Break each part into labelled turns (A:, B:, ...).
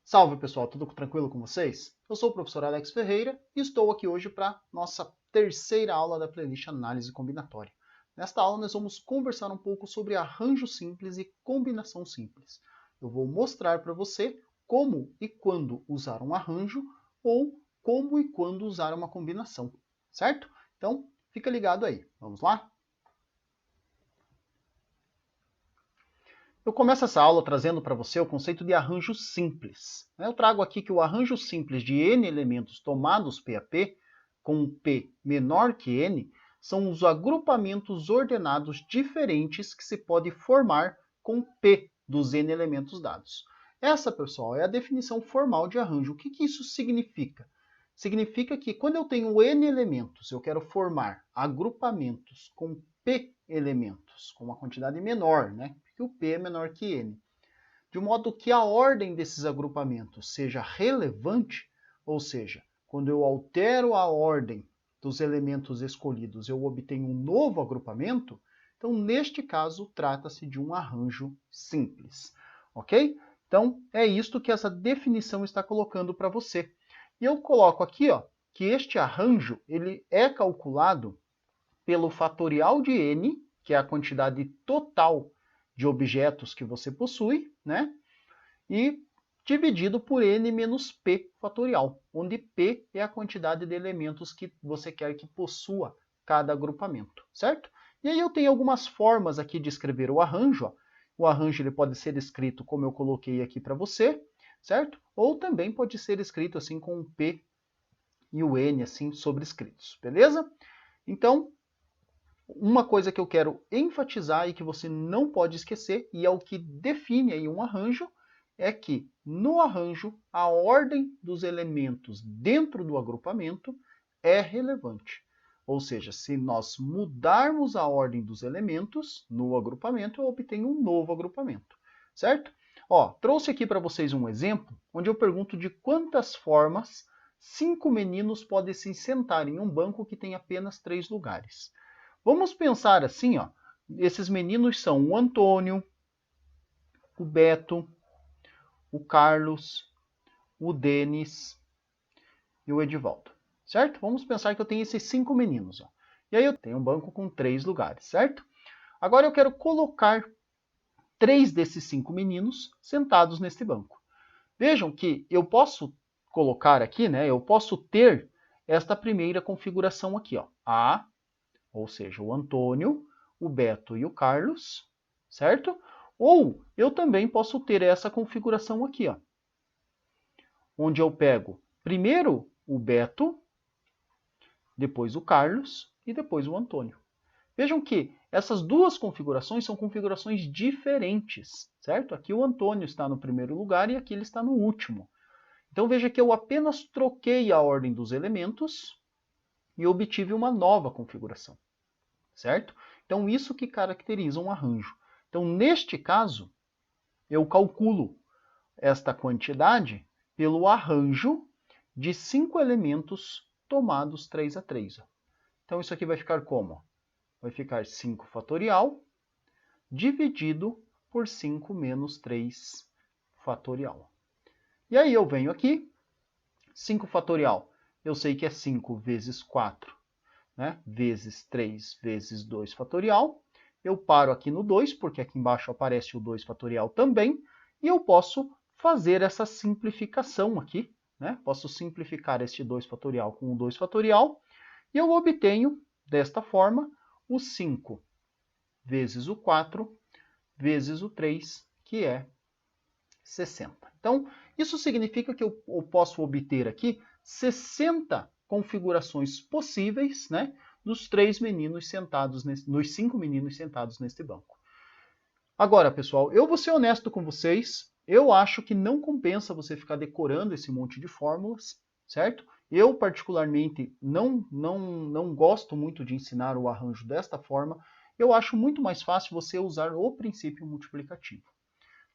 A: Salve pessoal, tudo tranquilo com vocês? Eu sou o professor Alex Ferreira e estou aqui hoje para nossa terceira aula da playlist Análise Combinatória. Nesta aula nós vamos conversar um pouco sobre arranjo simples e combinação simples. Eu vou mostrar para você como e quando usar um arranjo ou como e quando usar uma combinação, certo? Então fica ligado aí, vamos lá? Eu começo essa aula trazendo para você o conceito de arranjo simples. Eu trago aqui que o arranjo simples de n elementos tomados P a P, com P menor que n, são os agrupamentos ordenados diferentes que se pode formar com P dos n elementos dados. Essa, pessoal, é a definição formal de arranjo. O que isso significa? Significa que quando eu tenho n elementos, eu quero formar agrupamentos com P elementos, com uma quantidade menor, né? Porque o P é menor que N. De modo que a ordem desses agrupamentos seja relevante, ou seja, quando eu altero a ordem dos elementos escolhidos, eu obtenho um novo agrupamento, então, neste caso, trata-se de um arranjo simples, ok? Então, é isto que essa definição está colocando para você. E eu coloco aqui, ó, que este arranjo ele é calculado pelo fatorial de n, que é a quantidade total de objetos que você possui, né? E dividido por n menos p fatorial, onde p é a quantidade de elementos que você quer que possua cada agrupamento, certo? E aí eu tenho algumas formas aqui de escrever o arranjo. Ó. O arranjo ele pode ser escrito como eu coloquei aqui para você, certo? Ou também pode ser escrito assim com o p e o n assim sobrescritos, beleza? Então, uma coisa que eu quero enfatizar e que você não pode esquecer, e é o que define aí um arranjo, é que no arranjo a ordem dos elementos dentro do agrupamento é relevante. Ou seja, se nós mudarmos a ordem dos elementos no agrupamento, eu obtenho um novo agrupamento, certo? Ó, trouxe aqui para vocês um exemplo onde eu pergunto de quantas formas 5 meninos podem se sentar em um banco que tem apenas 3 lugares. Vamos pensar assim, ó. Esses meninos são o Antônio, o Beto, o Carlos, o Denis e o Edivaldo, certo? Vamos pensar que eu tenho esses 5 meninos, ó. E aí eu tenho um banco com 3 lugares, certo? Agora eu quero colocar 3 desses 5 meninos sentados neste banco. Vejam que eu posso colocar aqui, né? Eu posso ter esta primeira configuração aqui, ó. A, ou seja, o Antônio, o Beto e o Carlos, certo? Ou eu também posso ter essa configuração aqui, ó, onde eu pego primeiro o Beto, depois o Carlos e depois o Antônio. Vejam que essas duas configurações são configurações diferentes, certo? Aqui o Antônio está no primeiro lugar e aqui ele está no último. Então veja que eu apenas troquei a ordem dos elementos e obtive uma nova configuração, certo? Então isso que caracteriza um arranjo. Então neste caso, eu calculo esta quantidade pelo arranjo de 5 elementos tomados 3 a 3. Então isso aqui vai ficar como? Vai ficar 5 fatorial dividido por 5 menos 3 fatorial. E aí eu venho aqui, 5 fatorial, eu sei que é 5 vezes 4, né? Vezes 3 vezes 2 fatorial. Eu paro aqui no 2, porque aqui embaixo aparece o 2 fatorial também, e eu posso fazer essa simplificação aqui, né? Posso simplificar este 2 fatorial com o 2 fatorial, e eu obtenho, desta forma, o 5 vezes o 4 vezes o 3, que é 60. Então, isso significa que eu posso obter aqui 60 configurações possíveis, né, dos 3 meninos sentados, dos 5 meninos sentados neste banco. Agora, pessoal, eu vou ser honesto com vocês, eu acho que não compensa você ficar decorando esse monte de fórmulas, certo? Eu, particularmente, não gosto muito de ensinar o arranjo desta forma. Eu acho muito mais fácil você usar o princípio multiplicativo.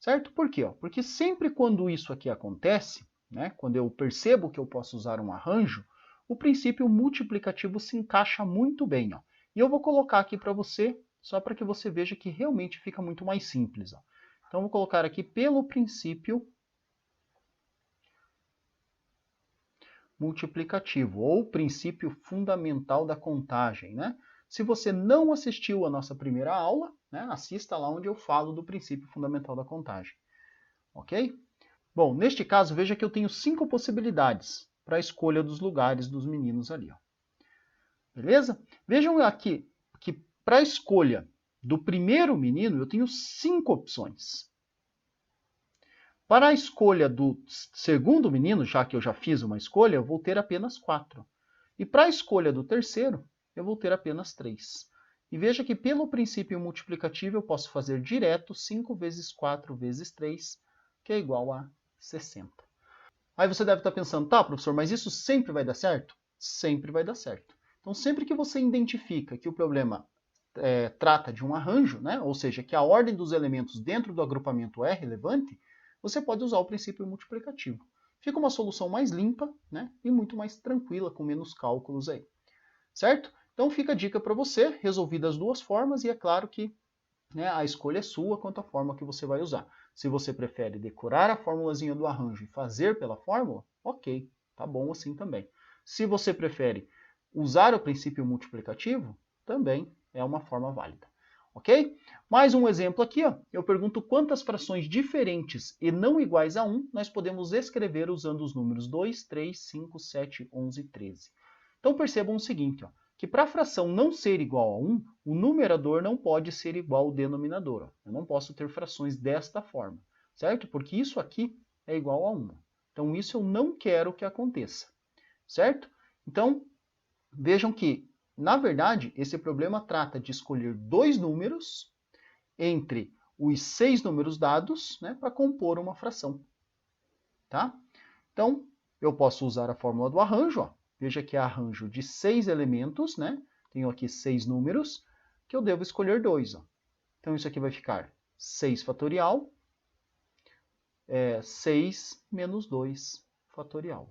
A: Certo? Por quê? Porque sempre quando isso aqui acontece, né, quando eu percebo que eu posso usar um arranjo, o princípio multiplicativo se encaixa muito bem. Ó. E eu vou colocar aqui para você, só para que você veja que realmente fica muito mais simples. Ó. Então, eu vou colocar aqui pelo princípio multiplicativo, ou princípio fundamental da contagem, né? Se você não assistiu a nossa primeira aula, né, assista lá onde eu falo do princípio fundamental da contagem. Ok? Bom, neste caso, veja que eu tenho 5 possibilidades para a escolha dos lugares dos meninos ali. Ó. Beleza? Vejam aqui que para a escolha do primeiro menino, eu tenho 5 opções. Para a escolha do segundo menino, já que eu já fiz uma escolha, eu vou ter apenas 4. E para a escolha do terceiro, eu vou ter apenas 3. E veja que pelo princípio multiplicativo eu posso fazer direto 5 vezes 4 vezes 3, que é igual a 60. Aí você deve estar pensando, tá, professor, mas isso sempre vai dar certo? Sempre vai dar certo. Então, sempre que você identifica que o problema trata de um arranjo, né, ou seja, que a ordem dos elementos dentro do agrupamento é relevante, você pode usar o princípio multiplicativo. Fica uma solução mais limpa, né, e muito mais tranquila, com menos cálculos aí. Certo? Então fica a dica para você, resolvida as duas formas, e é claro que, né, a escolha é sua quanto à forma que você vai usar. Se você prefere decorar a formulazinha do arranjo e fazer pela fórmula, ok, tá bom assim também. Se você prefere usar o princípio multiplicativo, também é uma forma válida. Ok? Mais um exemplo aqui, ó. Eu pergunto quantas frações diferentes e não iguais a 1 nós podemos escrever usando os números 2, 3, 5, 7, 11 e 13. Então percebam o seguinte, ó, que para a fração não ser igual a 1, o numerador não pode ser igual ao denominador. Ó. Eu não posso ter frações desta forma, certo? Porque isso aqui é igual a 1. Então isso eu não quero que aconteça, certo? Então, vejam que, na verdade, esse problema trata de escolher 2 números entre os 6 números dados, né, para compor uma fração. Tá? Então, eu posso usar a fórmula do arranjo. Ó. Veja que é arranjo de 6 elementos, né? Tenho aqui 6 números, que eu devo escolher 2. Ó. Então, isso aqui vai ficar 6 fatorial, 6 menos 2 fatorial.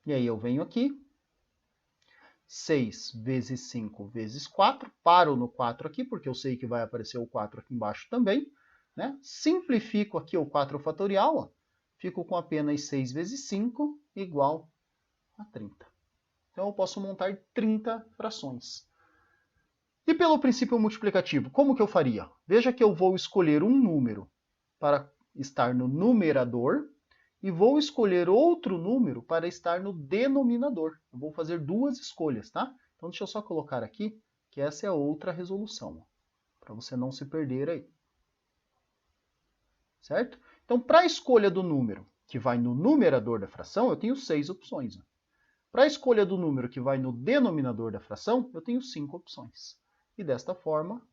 A: E aí eu venho aqui, 6 vezes 5 vezes 4, paro no 4 aqui, porque eu sei que vai aparecer o 4 aqui embaixo também. Né? Simplifico aqui o 4 fatorial, ó, fico com apenas 6 vezes 5 igual a 30. Então eu posso montar 30 frações. E pelo princípio multiplicativo, como que eu faria? Veja que eu vou escolher um número para estar no numerador, e vou escolher outro número para estar no denominador. Eu vou fazer 2 escolhas, tá? Então, deixa eu só colocar aqui que essa é outra resolução, para você não se perder aí. Certo? Então, para a escolha do número que vai no numerador da fração, eu tenho 6 opções. Para a escolha do número que vai no denominador da fração, eu tenho 5 opções. E desta forma,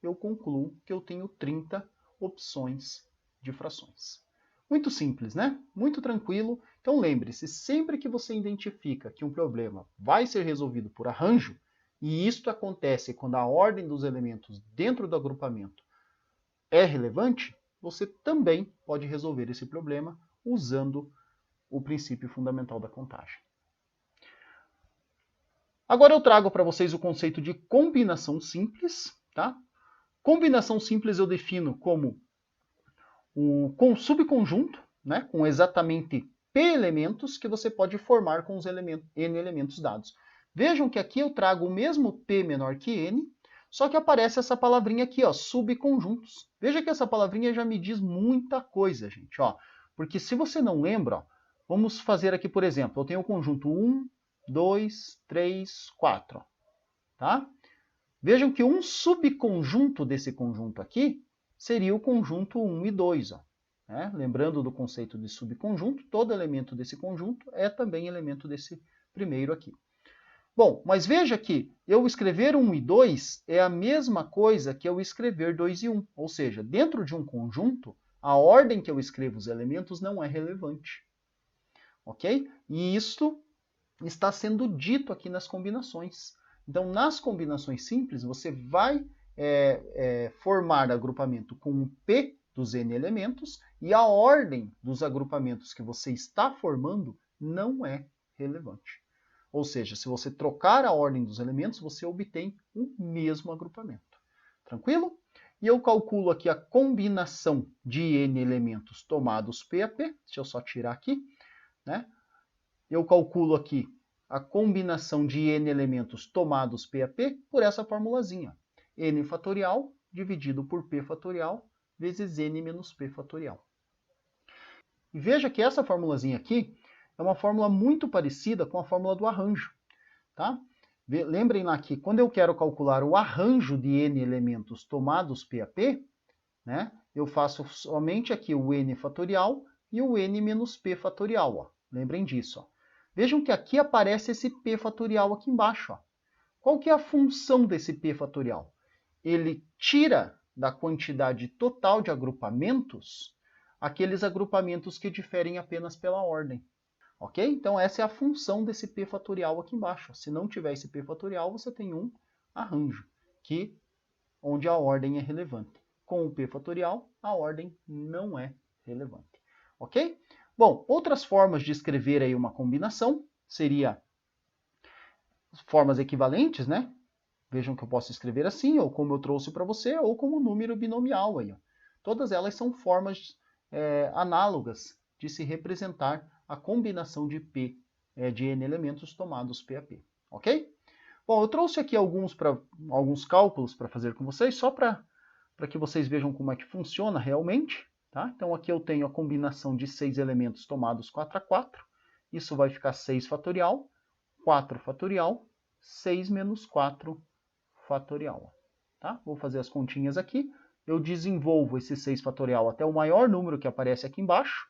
A: eu concluo que eu tenho 30 opções de frações. Muito simples, né? Muito tranquilo. Então lembre-se, sempre que você identifica que um problema vai ser resolvido por arranjo, e isto acontece quando a ordem dos elementos dentro do agrupamento é relevante, você também pode resolver esse problema usando o princípio fundamental da contagem. Agora eu trago para vocês o conceito de combinação simples, tá? Combinação simples eu defino como com subconjunto, né, com exatamente P elementos que você pode formar com os N elementos dados. Vejam que aqui eu trago o mesmo P menor que N, só que aparece essa palavrinha aqui, ó, subconjuntos. Veja que essa palavrinha já me diz muita coisa, gente. Ó, porque se você não lembra, ó, vamos fazer aqui, por exemplo, eu tenho o conjunto 1, 2, 3, 4. Tá? Vejam que um subconjunto desse conjunto aqui seria o conjunto 1 e 2. Ó. Lembrando do conceito de subconjunto, todo elemento desse conjunto é também elemento desse primeiro aqui. Bom, mas veja que eu escrever 1 e 2 é a mesma coisa que eu escrever 2 e 1. Ou seja, dentro de um conjunto, a ordem que eu escrevo os elementos não é relevante. Ok? E isto está sendo dito aqui nas combinações. Então, nas combinações simples, você vai formar agrupamento com o P dos N elementos e a ordem dos agrupamentos que você está formando não é relevante. Ou seja, se você trocar a ordem dos elementos, você obtém o mesmo agrupamento. Tranquilo? E eu calculo aqui a combinação de N elementos tomados P a P. Deixa eu só tirar aqui, né? eu calculo aqui a combinação de n elementos tomados P a P por essa formulazinha. N fatorial dividido por P fatorial vezes N menos P fatorial. E veja que essa formulazinha aqui é uma fórmula muito parecida com a fórmula do arranjo. Tá? Lembrem lá que quando eu quero calcular o arranjo de n elementos tomados P a P, né, eu faço somente aqui o n fatorial e o n menos p fatorial. Ó. Lembrem disso. Ó. Vejam que aqui aparece esse p fatorial aqui embaixo. Ó. Qual que é a função desse p fatorial? Ele tira da quantidade total de agrupamentos aqueles agrupamentos que diferem apenas pela ordem. Ok? Então essa é a função desse p fatorial aqui embaixo. Se não tiver esse p fatorial, você tem um arranjo, onde a ordem é relevante. Com o p fatorial, a ordem não é relevante. Ok? Bom, outras formas de escrever aí uma combinação seria formas equivalentes, né? Vejam que eu posso escrever assim, ou como eu trouxe para você, ou como número binomial aí. Ó. Todas elas são formas análogas de se representar a combinação de P, de n elementos tomados P a P. Ok? Bom, eu trouxe aqui alguns cálculos para fazer com vocês, só para que vocês vejam como é que funciona realmente. Tá? Então aqui eu tenho a combinação de 6 elementos tomados 4 a 4. Isso vai ficar 6 fatorial, 4 fatorial, 6 menos 4 fatorial. Tá? Vou fazer as continhas aqui. Eu desenvolvo esse 6 fatorial até o maior número que aparece aqui embaixo.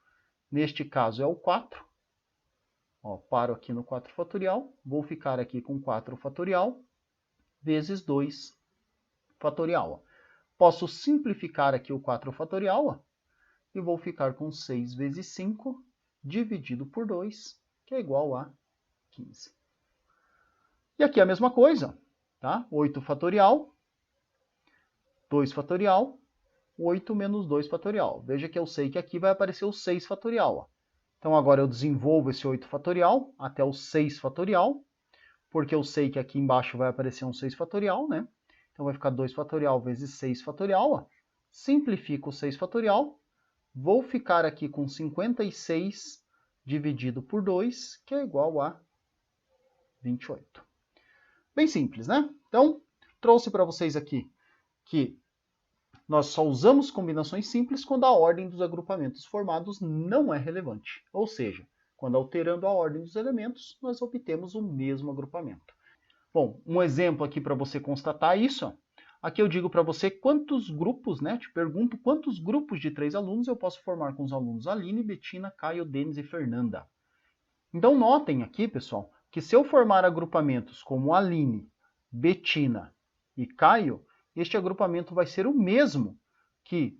A: Neste caso é o 4. Ó, paro aqui no 4 fatorial. Vou ficar aqui com 4 fatorial vezes 2 fatorial. Ó. Posso simplificar aqui o 4 fatorial. Ó, e vou ficar com 6 vezes 5 dividido por 2, que é igual a 15. E aqui a mesma coisa. Tá? 8 fatorial, 2 fatorial, 8 menos 2 fatorial. Veja que eu sei que aqui vai aparecer o 6 fatorial. Ó. Então agora eu desenvolvo esse 8 fatorial até o 6 fatorial, porque eu sei que aqui embaixo vai aparecer um 6 fatorial, né? Então vai ficar 2 fatorial vezes 6 fatorial. Ó. Simplifico o 6 fatorial, vou ficar aqui com 56 dividido por 2, que é igual a 28. Bem simples, né? Então, trouxe para vocês aqui que nós só usamos combinações simples quando a ordem dos agrupamentos formados não é relevante. Ou seja, quando alterando a ordem dos elementos, nós obtemos o mesmo agrupamento. Bom, um exemplo aqui para você constatar isso. Ó. Aqui eu digo para você quantos grupos, né? Te pergunto quantos grupos de 3 alunos eu posso formar com os alunos Aline, Betina, Caio, Denis e Fernanda. Então notem aqui, pessoal, que se eu formar agrupamentos como Aline, Betina e Caio, este agrupamento vai ser o mesmo que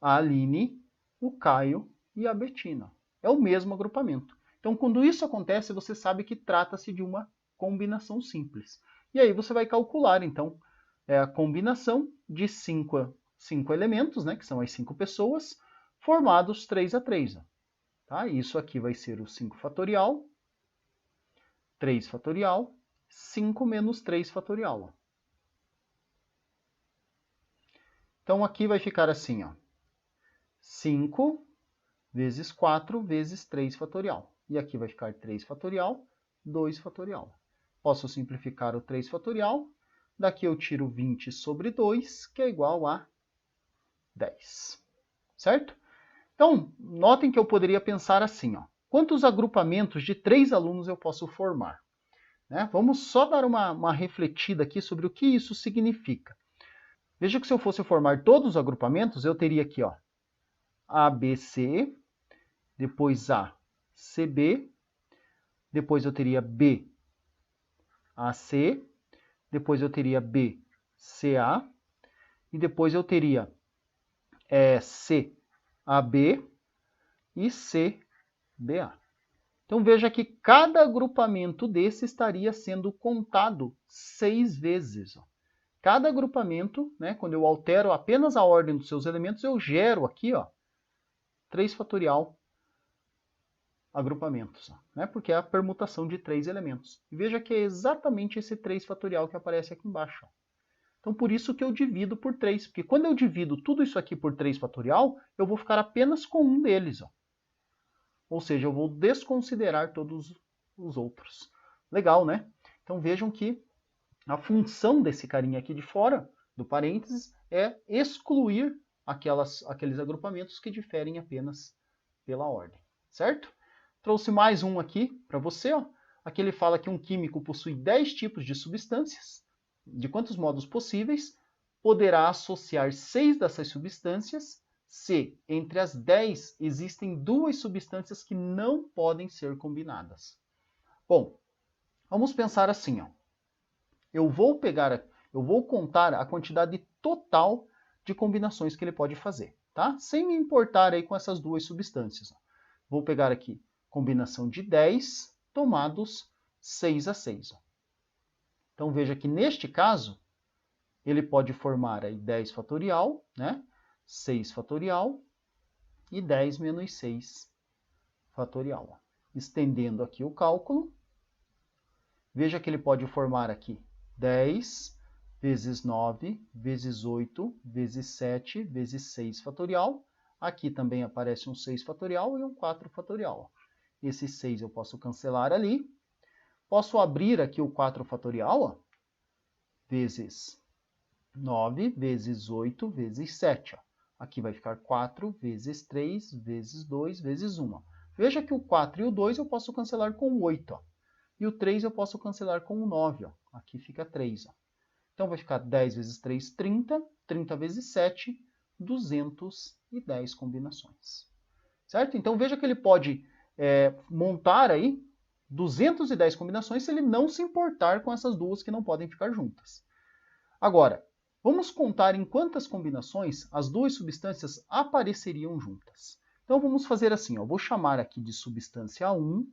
A: a Aline, o Caio e a Betina. É o mesmo agrupamento. Então, quando isso acontece, você sabe que trata-se de uma combinação simples. E aí você vai calcular, então, a combinação de 5 elementos, né, que são as 5 pessoas, formados 3 a 3. Tá? Isso aqui vai ser o 5 fatorial, 3 fatorial, 5 menos 3 fatorial. Então, aqui vai ficar assim, ó, 5 vezes 4 vezes 3 fatorial. E aqui vai ficar 3 fatorial, 2 fatorial. Posso simplificar o 3 fatorial. Daqui eu tiro 20 sobre 2, que é igual a 10. Certo? Então, notem que eu poderia pensar assim, ó, quantos agrupamentos de 3 alunos eu posso formar? Né? Vamos só dar uma refletida aqui sobre o que isso significa. Veja que se eu fosse formar todos os agrupamentos, eu teria aqui, ó, ABC, depois ACB, depois eu teria BAC, depois eu teria BCA, e depois eu teria CAB e CBA. Então veja que cada agrupamento desse estaria sendo contado 6 vezes. Ó. Cada agrupamento, né, quando eu altero apenas a ordem dos seus elementos, eu gero aqui, ó, 3 fatorial agrupamentos, né, porque é a permutação de 3 elementos. E veja que é exatamente esse 3 fatorial que aparece aqui embaixo. Ó. Então, por isso que eu divido por 3, porque quando eu divido tudo isso aqui por 3 fatorial, eu vou ficar apenas com um deles. Ó. ou seja, eu vou desconsiderar todos os outros. Legal, né? Então vejam que a função desse carinha aqui de fora, do parênteses, é excluir aqueles agrupamentos que diferem apenas pela ordem, certo? Trouxe mais um aqui para você, ó. Aqui ele fala que um químico possui 10 tipos de substâncias, de quantos modos possíveis, poderá associar 6 dessas substâncias se, entre as 10, existem 2 substâncias que não podem ser combinadas. Bom, vamos pensar assim, ó. Eu vou contar a quantidade total de combinações que ele pode fazer, tá? Sem me importar aí com essas 2 substâncias. Vou pegar aqui combinação de 10 tomados 6 a 6. Então veja que neste caso, ele pode formar aí 10 fatorial, né? 6 fatorial e 10 menos 6 fatorial. Estendendo aqui o cálculo, veja que ele pode formar aqui 10 vezes 9 vezes 8 vezes 7 vezes 6 fatorial. Aqui também aparece um 6 fatorial e um 4 fatorial. Esse 6 eu posso cancelar ali. Posso abrir aqui o 4 fatorial, ó, vezes 9 vezes 8 vezes 7. Ó. Aqui vai ficar 4 vezes 3 vezes 2 vezes 1. Ó. Veja que o 4 e o 2 eu posso cancelar com o 8. Ó. E o 3 eu posso cancelar com o 9. Ó. Aqui fica 3. Ó. Então vai ficar 10 vezes 3, 30. 30 vezes 7, 210 combinações. Certo? Então veja que ele pode montar aí 210 combinações se ele não se importar com essas duas que não podem ficar juntas. Agora, vamos contar em quantas combinações as 2 substâncias apareceriam juntas. Então vamos fazer assim, ó, vou chamar aqui de substância 1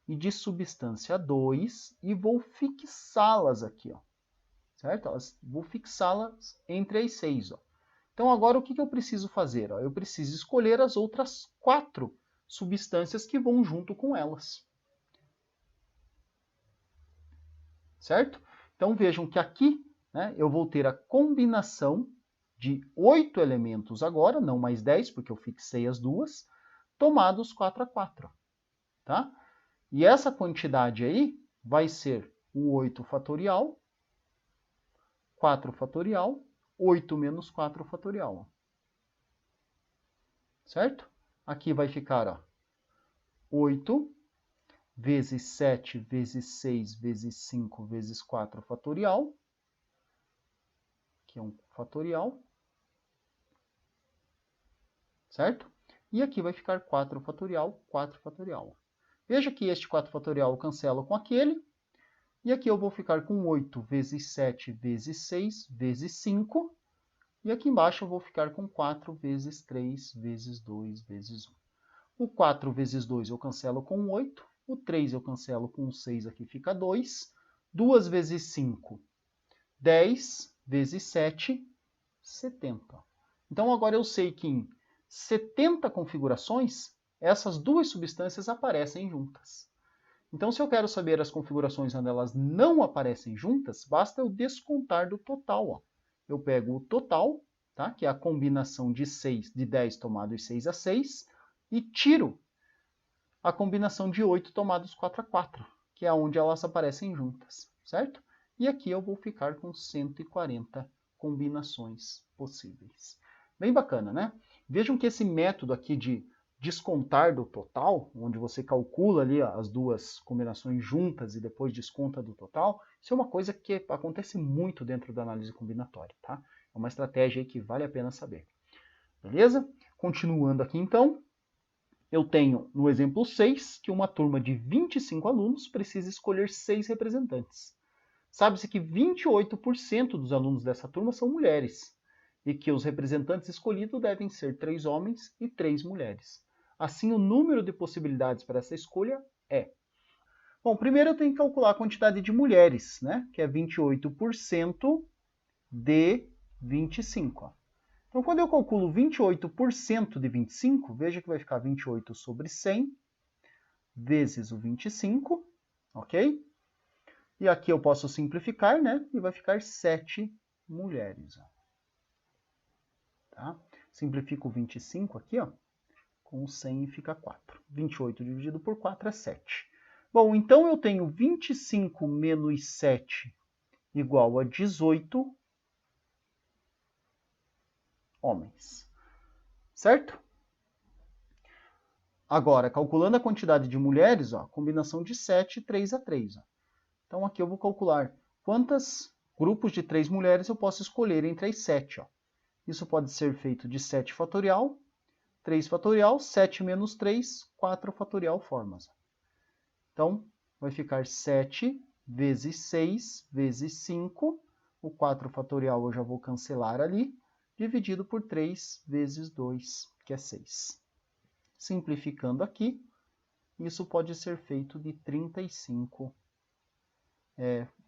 A: e de substância 2 e vou fixá-las aqui, ó. Certo? Vou fixá-las entre as 6. Ó. Então agora o que eu preciso fazer? Ó? Eu preciso escolher as outras 4 substâncias que vão junto com elas. Certo? Então vejam que aqui, né, eu vou ter a combinação de 8 elementos agora, não mais 10, porque eu fixei as duas, tomados 4 a 4. Tá? E essa quantidade aí vai ser o 8 fatorial, 4 fatorial, 8 menos 4 fatorial. Certo? Aqui vai ficar ó, 8 vezes 7 vezes 6 vezes 5 vezes 4 fatorial. Aqui é um fatorial. Certo? E aqui vai ficar 4 fatorial, 4 fatorial. Veja que este 4 fatorial eu cancelo com aquele. E aqui eu vou ficar com 8 vezes 7 vezes 6 vezes 5. E aqui embaixo eu vou ficar com 4 vezes 3 vezes 2 vezes 1. O 4 vezes 2 eu cancelo com 8. O 3 eu cancelo com 6, aqui fica 2. 2 vezes 5, 10 vezes 7, 70. Então agora eu sei que em 70 configurações, essas 2 substâncias aparecem juntas. Então, se eu quero saber as configurações onde elas não aparecem juntas, basta eu descontar do total. Ó. Eu pego o total, tá? Que é a combinação de 10 tomados 6 a 6, e tiro a combinação de 8 tomados 4 a 4, que é onde elas aparecem juntas, certo? E aqui eu vou ficar com 140 combinações possíveis. Bem bacana, né? Vejam que esse método aqui de descontar do total, onde você calcula ali as duas combinações juntas e depois desconta do total, isso é uma coisa que acontece muito dentro da análise combinatória, tá? É uma estratégia aí que vale a pena saber. Beleza? Continuando aqui então, eu tenho no exemplo 6 que uma turma de 25 alunos precisa escolher 6 representantes. Sabe-se que 28% dos alunos dessa turma são mulheres e que os representantes escolhidos devem ser 3 homens e 3 mulheres. Assim, o número de possibilidades para essa escolha é... Bom, primeiro eu tenho que calcular a quantidade de mulheres, né? Que é 28% de 25. Ó. Então, quando eu calculo 28% de 25, veja que vai ficar 28 sobre 100 vezes o 25, ok? E aqui eu posso simplificar, né? E vai ficar 7 mulheres. Ó. Tá? Simplifico o 25 aqui, ó, com 100 e fica 4. 28 dividido por 4 é 7. Bom, então eu tenho 25 menos 7 igual a 18 homens. Certo? Agora, calculando a quantidade de mulheres, ó, combinação de 7, 3 a 3. Ó. Então, aqui eu vou calcular quantos grupos de 3 mulheres eu posso escolher entre as 7. Ó. Isso pode ser feito de 7 fatorial, 3 fatorial, 7 menos 3, 4 fatorial formas. Então, vai ficar 7 vezes 6 vezes 5. O 4 fatorial eu já vou cancelar ali, dividido por 3 vezes 2, que é 6. Simplificando aqui, isso pode ser feito de 35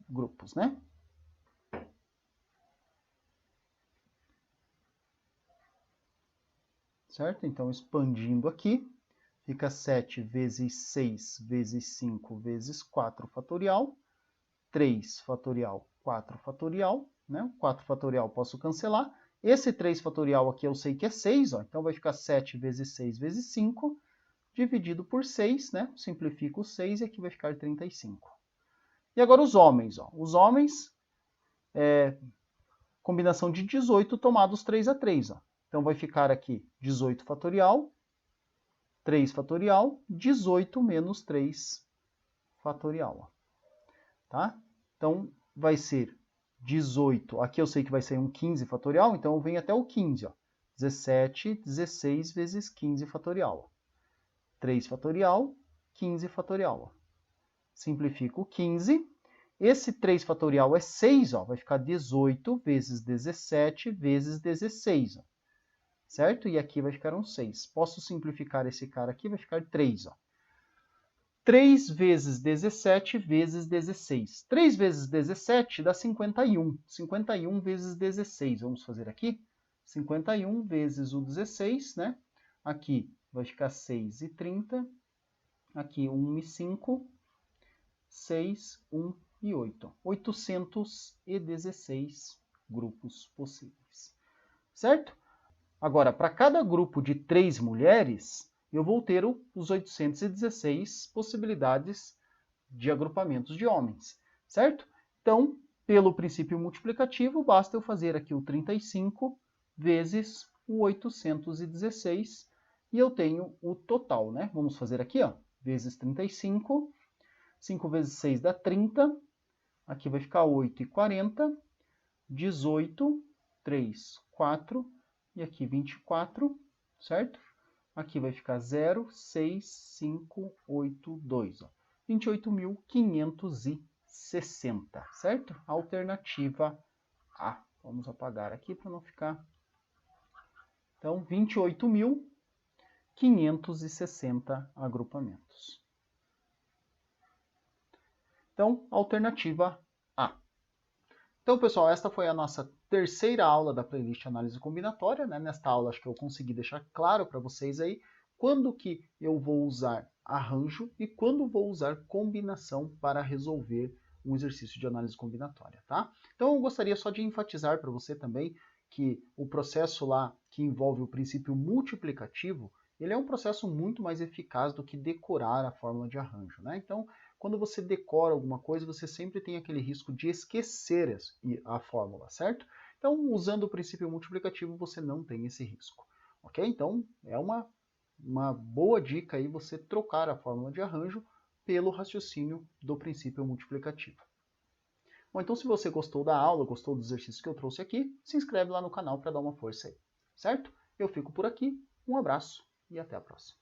A: grupos, né? Certo? Então, expandindo aqui, fica 7 vezes 6 vezes 5 vezes 4 fatorial, 3 fatorial, 4 fatorial, né? 4 fatorial posso cancelar. Esse 3 fatorial aqui eu sei que é 6, ó, então vai ficar 7 vezes 6 vezes 5, dividido por 6, né? Simplifico o 6 e aqui vai ficar 35. E agora os homens, ó. Os homens, combinação de 18 tomados 3 a 3, ó. Então vai ficar aqui 18 fatorial, 3 fatorial, 18 menos 3 fatorial. Ó. Tá? Então vai ser 18, aqui eu sei que vai ser um 15 fatorial, então eu venho até o 15, ó. 17, 16 vezes 15 fatorial. Ó. 3 fatorial, 15 fatorial. Ó. Simplifico o 15. Esse 3 fatorial é 6, ó, vai ficar 18 vezes 17 vezes 16. Ó. Certo? E aqui vai ficar um 6. Posso simplificar esse cara aqui, vai ficar 3. Ó. 3 vezes 17 vezes 16. 3 vezes 17 dá 51. 51 vezes 16. Vamos fazer aqui? 51 vezes o 16, né? Aqui vai ficar 6 e 30. Aqui 1 e 5. 6, 1 e 8. 816 grupos possíveis. Certo? Agora, para cada grupo de 3 mulheres, eu vou ter os 816 possibilidades de agrupamentos de homens, certo? Então, pelo princípio multiplicativo, basta eu fazer aqui o 35 vezes o 816 e eu tenho o total, né? Vamos fazer aqui, ó, vezes 35, 5 vezes 6 dá 30, aqui vai ficar 8 e 40, 18, 3, 4, e aqui 24, certo? Aqui vai ficar 0, 6, 5, 8, 2. 28.560, certo? Alternativa A. Vamos apagar aqui para não ficar... Então, 28.560 agrupamentos. Então, alternativa A. Então, pessoal, esta foi a nossa terceira aula da playlist Análise Combinatória. Né? Nesta aula, acho que eu consegui deixar claro para vocês aí quando que eu vou usar arranjo e quando vou usar combinação para resolver um exercício de análise combinatória, tá? Então, eu gostaria só de enfatizar para você também que o processo lá que envolve o princípio multiplicativo, ele é um processo muito mais eficaz do que decorar a fórmula de arranjo, né? Então, quando você decora alguma coisa, você sempre tem aquele risco de esquecer a fórmula, certo? Então, usando o princípio multiplicativo, você não tem esse risco, ok? Então, é uma boa dica aí você trocar a fórmula de arranjo pelo raciocínio do princípio multiplicativo. Bom, então se você gostou da aula, gostou do exercício que eu trouxe aqui, se inscreve lá no canal para dar uma força aí, certo? Eu fico por aqui, um abraço e até a próxima.